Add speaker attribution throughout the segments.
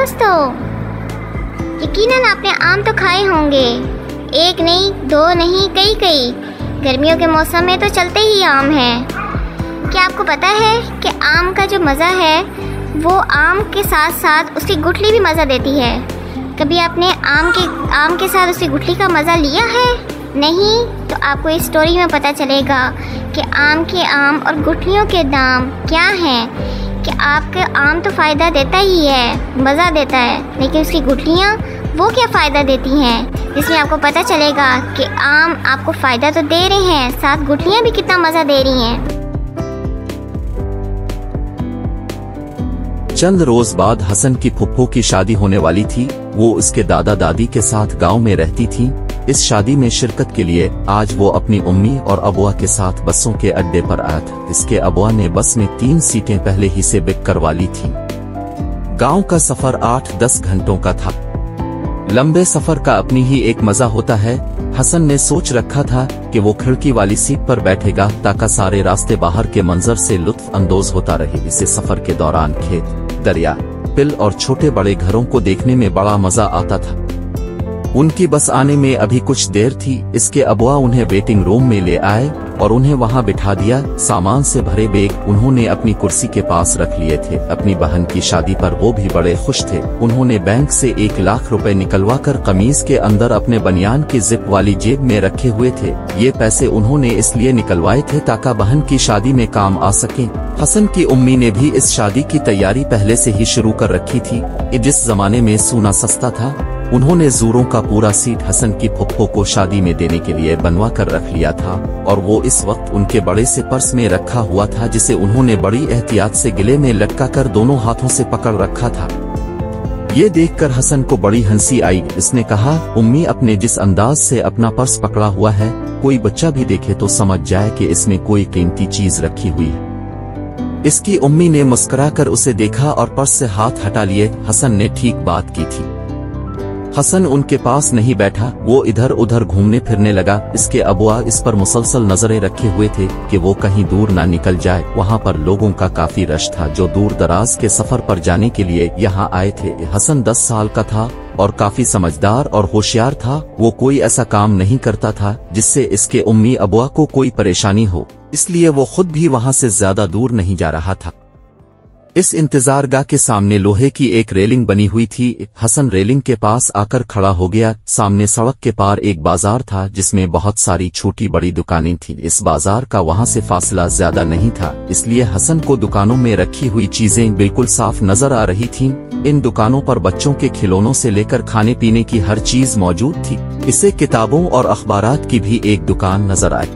Speaker 1: दोस्तों, यकीनन आपने आम तो खाए होंगे, एक नहीं, दो नहीं, कई कई। गर्मियों के मौसम में तो चलते ही आम हैं। क्या आपको पता है कि आम का जो मज़ा है वो आम के साथ साथ उसकी गुठली भी मज़ा देती है। कभी आपने आम के साथ उसकी गुठली का मज़ा लिया है? नहीं? तो आपको इस स्टोरी में पता चलेगा कि आम के आम और गुठलियों के दाम क्या हैं। कि आपका आम तो फ़ायदा देता ही है, मज़ा देता है, लेकिन उसकी गुठलियाँ वो क्या फ़ायदा देती हैं, जिसमें आपको पता चलेगा कि आम आपको फ़ायदा तो दे रहे हैं, साथ गुठलियाँ भी कितना मज़ा दे रही हैं।
Speaker 2: चंद रोज बाद हसन की फुप्पो की शादी होने वाली थी। वो उसके दादा दादी के साथ गांव में रहती थी। इस शादी में शिरकत के लिए आज वो अपनी उम्मी और अबुआ के साथ बसों के अड्डे पर आया था। इसके अबुआ ने बस में 3 सीटें पहले ही से बुक करवा ली थी। गांव का सफर 8-10 घंटों का था। लंबे सफर का अपनी ही एक मजा होता है। हसन ने सोच रखा था कि वो खिड़की वाली सीट पर बैठेगा ताकि सारे रास्ते बाहर के मंजर से लुत्फ अंदोज होता रहे। इसे सफर के दौरान खेत, दरिया, बिल और छोटे बड़े घरों को देखने में बड़ा मजा आता था। उनकी बस आने में अभी कुछ देर थी। इसके अबुआ उन्हें वेटिंग रूम में ले आए और उन्हें वहां बिठा दिया। सामान से भरे बैग उन्होंने अपनी कुर्सी के पास रख लिए थे। अपनी बहन की शादी पर वो भी बड़े खुश थे। उन्होंने बैंक से 1 लाख रुपए निकलवा कर कमीज के अंदर अपने बनियान की जिप वाली जेब में रखे हुए थे। ये पैसे उन्होंने इसलिए निकलवाए थे ताकि बहन की शादी में काम आ सके। हसन की उम्मी ने भी इस शादी की तैयारी पहले से ही शुरू कर रखी थी। जिस जमाने में सोना सस्ता था, उन्होंने ज़ूरों का पूरा सीट हसन की फुप्पो को शादी में देने के लिए बनवा कर रख लिया था और वो इस वक्त उनके बड़े से पर्स में रखा हुआ था, जिसे उन्होंने बड़ी एहतियात से गले में लटका कर दोनों हाथों से पकड़ रखा था। ये देखकर हसन को बड़ी हंसी आई। इसने कहा, उम्मी, अपने जिस अंदाज से अपना पर्स पकड़ा हुआ है, कोई बच्चा भी देखे तो समझ जाए कि इसमें कोई कीमती चीज रखी हुई है। इसकी उम्मी ने मुस्कुरा कर उसे देखा और पर्स से हाथ हटा लिए। हसन ने ठीक बात की थी। हसन उनके पास नहीं बैठा, वो इधर उधर घूमने फिरने लगा। इसके अबुआ इस पर मुसलसल नजरें रखे हुए थे कि वो कहीं दूर ना निकल जाए। वहाँ पर लोगों का काफी रश था जो दूर दराज के सफर पर जाने के लिए यहाँ आए थे। हसन 10 साल का था और काफी समझदार और होशियार था। वो कोई ऐसा काम नहीं करता था जिससे इसके उम्मी अबुआ को कोई परेशानी हो, इसलिए वो खुद भी वहाँ से ज्यादा दूर नहीं जा रहा था। इस इंतजारगाह के सामने लोहे की एक रेलिंग बनी हुई थी। हसन रेलिंग के पास आकर खड़ा हो गया। सामने सड़क के पार एक बाजार था जिसमें बहुत सारी छोटी बड़ी दुकानें थीं। इस बाजार का वहां से फासला ज्यादा नहीं था, इसलिए हसन को दुकानों में रखी हुई चीजें बिल्कुल साफ नजर आ रही थीं। इन दुकानों पर बच्चों के खिलौनों से लेकर खाने पीने की हर चीज मौजूद थी। इसे किताबों और अखबारात की भी एक दुकान नजर आई।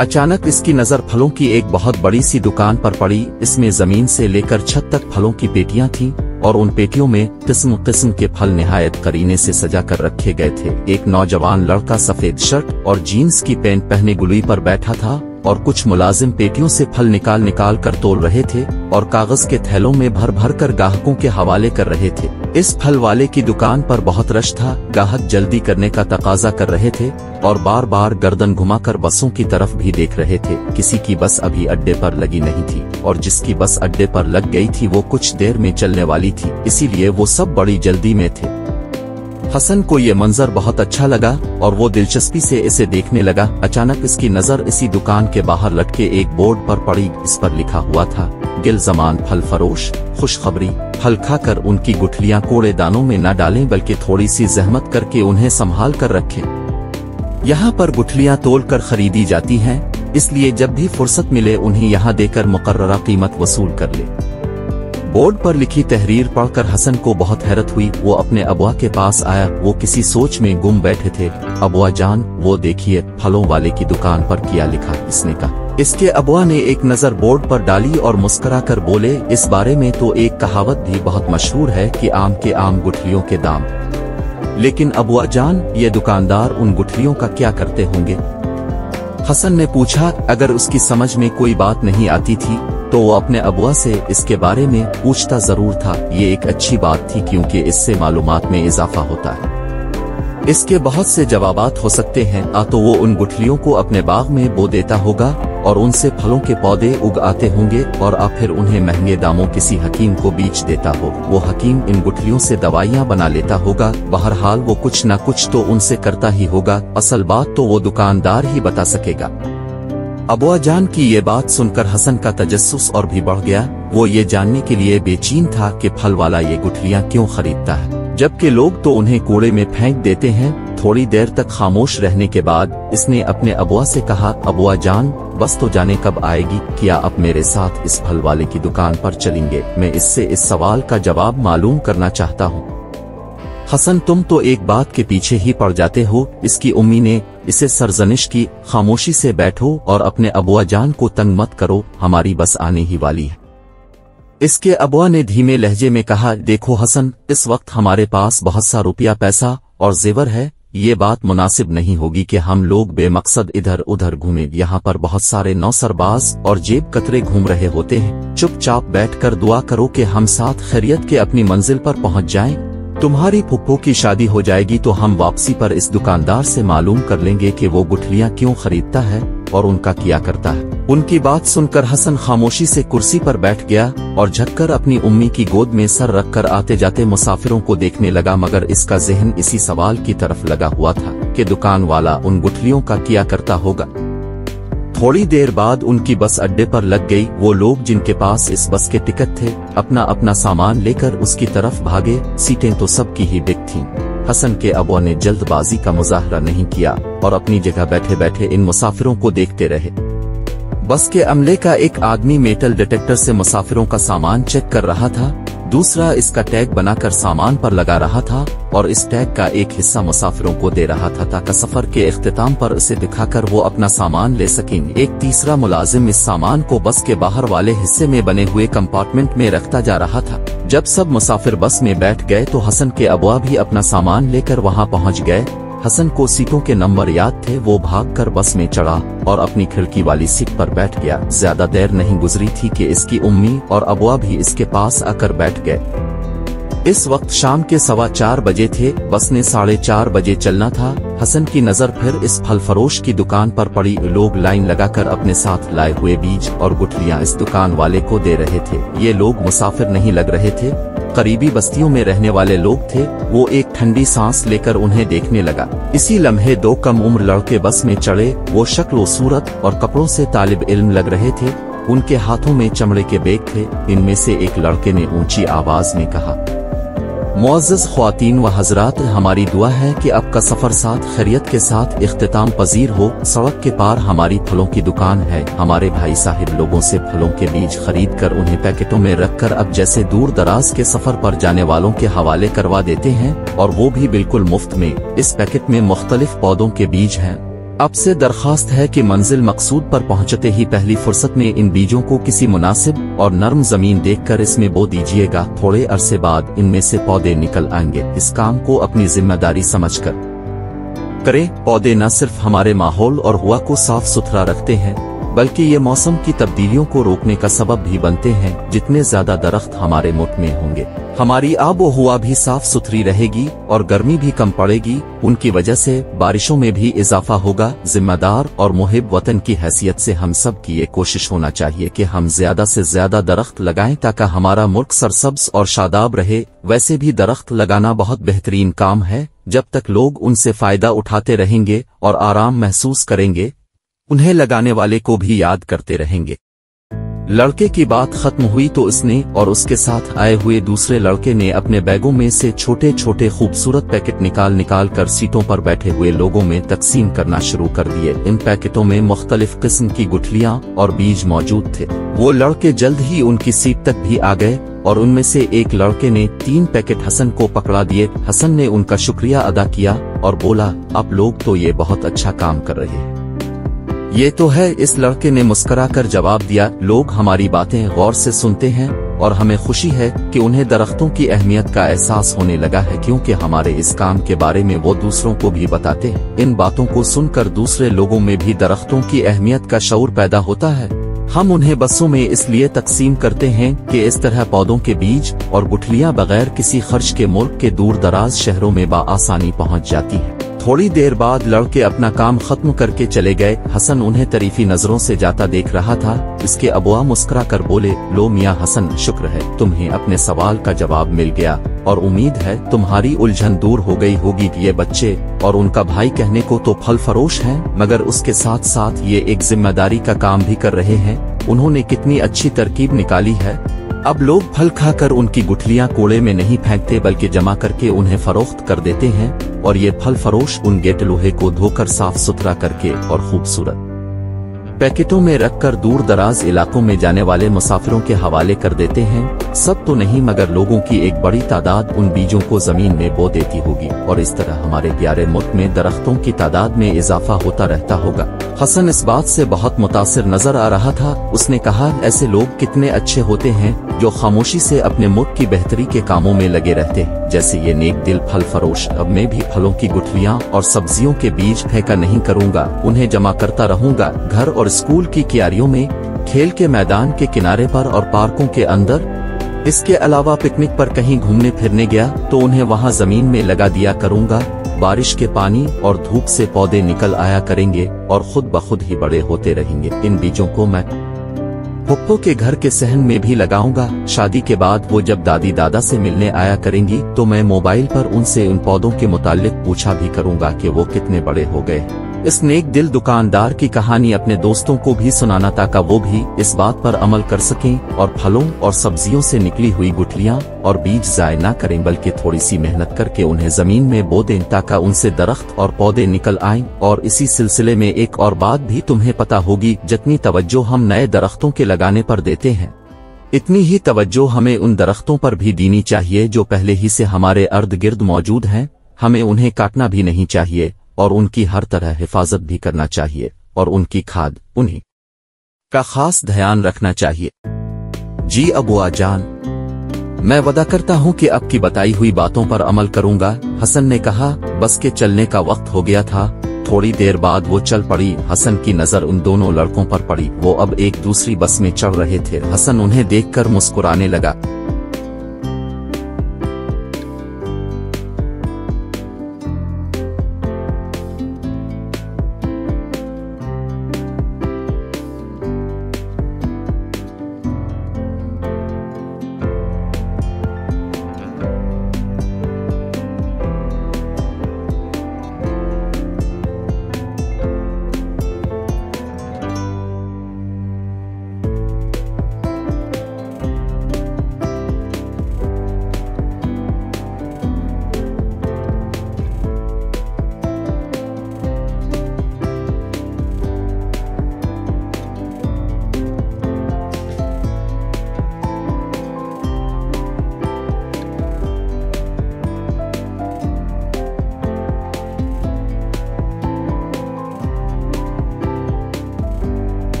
Speaker 2: अचानक इसकी नजर फलों की एक बहुत बड़ी सी दुकान पर पड़ी। इसमें जमीन से लेकर छत तक फलों की पेटियां थीं और उन पेटियों में किस्म किस्म के फल निहायत करीने से सजा कर रखे गए थे। एक नौजवान लड़का सफेद शर्ट और जीन्स की पैंट पहने गुलई पर बैठा था और कुछ मुलाजिम पेटियों से फल निकाल निकाल कर तोल रहे थे और कागज के थैलों में भर भर कर ग्राहकों के हवाले कर रहे थे। इस फल वाले की दुकान पर बहुत रश था। ग्राहक जल्दी करने का तकाजा कर रहे थे और बार बार गर्दन घुमाकर बसों की तरफ भी देख रहे थे। किसी की बस अभी अड्डे पर लगी नहीं थी और जिसकी बस अड्डे पर लग गई थी वो कुछ देर में चलने वाली थी, इसीलिए वो सब बड़ी जल्दी में थे। हसन को ये मंजर बहुत अच्छा लगा और वो दिलचस्पी से इसे देखने लगा। अचानक इसकी नजर इसी दुकान के बाहर लटके एक बोर्ड पर पड़ी। इस पर लिखा हुआ था, गिल जमान फल फरोश, खुशखबरी, फल खाकर उनकी गुठलियां कूड़ेदानों में न डालें बल्कि थोड़ी सी जहमत करके उन्हें संभाल कर रखें। यहाँ पर गुठलियां तोल कर खरीदी जाती हैं, इसलिए जब भी फुर्सत मिले उन्हें यहाँ देकर मुकर्ररा कीमत वसूल कर ले। बोर्ड पर लिखी तहरीर पढ़कर हसन को बहुत हैरत हुई। वो अपने अबुआ के पास आया। वो किसी सोच में गुम बैठे थे। अबुआ जान, वो देखिए फलों वाले की दुकान पर क्या लिखा, इसने कहा। इसके अबुआ ने एक नजर बोर्ड पर डाली और मुस्कुरा कर बोले, इस बारे में तो एक कहावत भी बहुत मशहूर है कि आम के आम गुठलियों के दाम। लेकिन अबुआ जान, ये दुकानदार उन गुठलियों का क्या करते होंगे? हसन ने पूछा। अगर उसकी समझ में कोई बात नहीं आती थी तो वो अपने अबुआ से इसके बारे में पूछता जरूर था। ये एक अच्छी बात थी क्योंकि इससे मालूमात में इजाफा होता है। इसके बहुत से जवाबात हो सकते हैं। तो वो उन गुठलियों को अपने बाग में बो देता होगा और उनसे फलों के पौधे उगाते होंगे और अब फिर उन्हें महंगे दामों किसी हकीम को बेच देता हो। वो हकीम इन गुठलियों से दवाइयाँ बना लेता होगा। बहरहाल वो कुछ न कुछ तो उनसे करता ही होगा। असल बात तो वो दुकानदार ही बता सकेगा। अबुआ जान की ये बात सुनकर हसन का तजस्सुस और भी बढ़ गया। वो ये जानने के लिए बेचैन था कि फल वाला ये गुठलियाँ क्यों खरीदता है जबकि लोग तो उन्हें कूड़े में फेंक देते हैं। थोड़ी देर तक खामोश रहने के बाद इसने अपने अबुआ से कहा, अबुआ जान, बस तो जाने कब आएगी? क्या आप मेरे साथ इस फल वाले की दुकान पर चलेंगे? मैं इससे इस सवाल का जवाब मालूम करना चाहता हूँ। हसन, तुम तो एक बात के पीछे ही पड़ जाते हो, इसकी उम्मी ने इसे सरजनिश की। खामोशी से बैठो और अपने अबुआ जान को तंग मत करो, हमारी बस आने ही वाली है। इसके अबुआ ने धीमे लहजे में कहा, देखो हसन, इस वक्त हमारे पास बहुत सा रुपया पैसा और जेवर है। ये बात मुनासिब नहीं होगी कि हम लोग बेमकसद इधर उधर घूमें। यहाँ पर बहुत सारे नौसरबाज और जेब कतरे घूम रहे होते हैं। चुपचाप बैठकर दुआ करो कि हम साथ खैरियत के अपनी मंजिल पर पहुँच जाएं। तुम्हारी फुप्पो की शादी हो जाएगी तो हम वापसी पर इस दुकानदार से मालूम कर लेंगे कि वो गुठलियाँ क्यों खरीदता है और उनका क्या करता है। उनकी बात सुनकर हसन खामोशी से कुर्सी पर बैठ गया और झुककर अपनी उम्मी की गोद में सर रखकर आते जाते मुसाफिरों को देखने लगा, मगर इसका ज़हन इसी सवाल की तरफ लगा हुआ था कि दुकान वाला उन गुठलियों का क्या करता होगा। थोड़ी देर बाद उनकी बस अड्डे पर लग गई। वो लोग जिनके पास इस बस के टिकट थे अपना अपना सामान लेकर उसकी तरफ भागे। सीटें तो सबकी ही बिक थीं। हसन के अबुआ ने जल्दबाजी का मुजाहरा नहीं किया और अपनी जगह बैठे बैठे इन मुसाफिरों को देखते रहे। बस के अमले का एक आदमी मेटल डिटेक्टर से मुसाफिरों का सामान चेक कर रहा था, दूसरा इसका टैग बनाकर सामान पर लगा रहा था और इस टैग का एक हिस्सा मुसाफिरों को दे रहा था ताकि सफर के इख्तिताम पर इसे दिखाकर वो अपना सामान ले सकें। एक तीसरा मुलाजिम इस सामान को बस के बाहर वाले हिस्से में बने हुए कंपार्टमेंट में रखता जा रहा था। जब सब मुसाफिर बस में बैठ गए तो हसन के अबुआ भी अपना सामान लेकर वहां पहुंच गए। हसन को सीटों के नंबर याद थे। वो भागकर बस में चढ़ा और अपनी खिड़की वाली सीट पर बैठ गया। ज्यादा देर नहीं गुजरी थी कि इसकी उम्मी और अबुआ भी इसके पास आकर बैठ गए। इस वक्त शाम के 4:15 बजे थे। बस ने 4:30 बजे चलना था। हसन की नजर फिर इस फल फरोश की दुकान पर पड़ी। लोग लाइन लगाकर अपने साथ लाए हुए बीज और गुठलियां इस दुकान वाले को दे रहे थे। ये लोग मुसाफिर नहीं लग रहे थे, करीबी बस्तियों में रहने वाले लोग थे। वो एक ठंडी सांस लेकर उन्हें देखने लगा। इसी लम्हे 2 कम उम्र लड़के बस में चढ़े। वो शक्ल सूरत और कपड़ों से तालिब इल्म लग रहे थे। उनके हाथों में चमड़े के बैग थे। इनमें से एक लड़के ने ऊंची आवाज में कहा, मुअज़्ज़ज़ ख्वातीन व हज़रात, हमारी दुआ है कि आपका सफर साथ खैरियत के साथ इख्तिताम पजीर हो। सड़क के पार हमारी फलों की दुकान है। हमारे भाई साहिब लोगों से फलों के बीज खरीद कर उन्हें पैकेटों में रखकर अब जैसे दूर दराज के सफर पर जाने वालों के हवाले करवा देते हैं, और वो भी बिल्कुल मुफ्त में। इस पैकेट में मुख्तलिफ पौधों के बीज हैं। अब से दरख्वास्त है कि मंजिल मकसूद पर पहुंचते ही पहली फुर्सत में इन बीजों को किसी मुनासिब और नर्म जमीन देखकर इसमें बो दीजिएगा। थोड़े अरसे बाद इनमें से पौधे निकल आएंगे। इस काम को अपनी जिम्मेदारी समझकर करें। पौधे न सिर्फ हमारे माहौल और हवा को साफ सुथरा रखते हैं, बल्कि ये मौसम की तब्दीलियों को रोकने का सबब भी बनते हैं। जितने ज्यादा दरख्त हमारे मुल्क में होंगे, हमारी आबो हवा भी साफ सुथरी रहेगी और गर्मी भी कम पड़ेगी। उनकी वजह से बारिशों में भी इजाफा होगा। जिम्मेदार और मुहिब वतन की हैसियत से हम सब की ये कोशिश होना चाहिए कि हम ज्यादा से ज्यादा दरख्त लगाएं ताकि हमारा मुल्क सरसब्ज और शादाब रहे। वैसे भी दरख्त लगाना बहुत बेहतरीन काम है। जब तक लोग उनसे फायदा उठाते रहेंगे और आराम महसूस करेंगे, उन्हें लगाने वाले को भी याद करते रहेंगे। लड़के की बात खत्म हुई तो इसने और उसके साथ आए हुए दूसरे लड़के ने अपने बैगों में से छोटे छोटे खूबसूरत पैकेट निकाल कर सीटों पर बैठे हुए लोगों में तकसीम करना शुरू कर दिए। इन पैकेटों में मुख्तलिफ किस्म की गुठलियां और बीज मौजूद थे। वो लड़के जल्द ही उनकी सीट तक भी आ गए और उनमें से एक लड़के ने 3 पैकेट हसन को पकड़ा दिए। हसन ने उनका शुक्रिया अदा किया और बोला, आप लोग तो ये बहुत अच्छा काम कर रहे हैं। ये तो है, इस लड़के ने मुस्कुराकर जवाब दिया। लोग हमारी बातें गौर से सुनते हैं और हमें खुशी है कि उन्हें दरख्तों की अहमियत का एहसास होने लगा है, क्योंकि हमारे इस काम के बारे में वो दूसरों को भी बताते हैं। इन बातों को सुनकर दूसरे लोगों में भी दरख्तों की अहमियत का शऊर पैदा होता है। हम उन्हें बसों में इसलिए तकसीम करते हैं कि इस तरह पौधों के बीज और गुठलियां बगैर किसी खर्च के मुल्क के दूर दराज शहरों में बआसानी पहुंच जाती हैं। थोड़ी देर बाद लड़के अपना काम खत्म करके चले गए। हसन उन्हें तरीफी नजरों से जाता देख रहा था। इसके अबुआ मुस्कुरा कर बोले, लो मियाँ हसन, शुक्र है तुम्हें अपने सवाल का जवाब मिल गया और उम्मीद है तुम्हारी उलझन दूर हो गई होगी। ये बच्चे और उनका भाई कहने को तो फल फरोश हैं, मगर उसके साथ साथ ये एक जिम्मेदारी का काम भी कर रहे हैं। उन्होंने कितनी अच्छी तरकीब निकाली है। अब लोग फल खाकर उनकी गुठलियां कूड़े में नहीं फेंकते बल्कि जमा करके उन्हें फरोख्त कर देते हैं और ये फल फरोश उन गेट लोहे को धोकर साफ सुथरा करके और खूबसूरत पैकेटों में रखकर दूर दराज इलाकों में जाने वाले मुसाफिरों के हवाले कर देते हैं। सब तो नहीं मगर लोगों की एक बड़ी तादाद उन बीजों को जमीन में बो देती होगी और इस तरह हमारे प्यारे मुल्क में दरख्तों की तादाद में इजाफा होता रहता होगा। हसन इस बात से बहुत मुतासिर नजर आ रहा था। उसने कहा, ऐसे लोग कितने अच्छे होते हैं जो खामोशी से अपने मुल्क की बेहतरी के कामों में लगे रहते हैं। जैसे ये नेक दिल फल फरोश। अब मैं भी फलों की गुठलियां और सब्जियों के बीज फेंका नहीं करूंगा, उन्हें जमा करता रहूंगा। घर और स्कूल की क्यारियों में, खेल के मैदान के किनारे पर और पार्कों के अंदर। इसके अलावा पिकनिक पर कहीं घूमने फिरने गया तो उन्हें वहां जमीन में लगा दिया करूंगा। बारिश के पानी और धूप से पौधे निकल आया करेंगे और खुद ब खुद ही बड़े होते रहेंगे। इन बीजों को मैं पप्पो के घर के सहन में भी लगाऊंगा। शादी के बाद वो जब दादी दादा से मिलने आया करेंगी तो मैं मोबाइल पर उनसे उन पौधों के मुताल्लिक पूछा भी करूंगा कि वो कितने बड़े हो गए। इस नेक दिल दुकानदार की कहानी अपने दोस्तों को भी सुनाना ताकि वो भी इस बात पर अमल कर सकें और फलों और सब्जियों से निकली हुई गुठलियां और बीज ज़ाय ना करें बल्कि थोड़ी सी मेहनत करके उन्हें जमीन में बो दें ताकि उनसे दरख्त और पौधे निकल आएं। और इसी सिलसिले में एक और बात भी तुम्हें पता होगी, जितनी तवज्जो हम नए दरख्तों के लगाने पर देते हैं इतनी ही तवज्जो हमें उन दरख्तों पर भी देनी चाहिए जो पहले ही से हमारे अर्द गिर्द मौजूद हैं। हमें उन्हें काटना भी नहीं चाहिए और उनकी हर तरह हिफाजत भी करना चाहिए और उनकी खाद उन्हीं का खास ध्यान रखना चाहिए। जी अबुआ जान, मैं वादा करता हूँ कि आपकी बताई हुई बातों पर अमल करूंगा। हसन ने कहा। बस के चलने का वक्त हो गया था। थोड़ी देर बाद वो चल पड़ी। हसन की नजर उन दोनों लड़कों पर पड़ी। वो अब एक दूसरी बस में चढ़ रहे थे। हसन उन्हें देखकर मुस्कुराने लगा।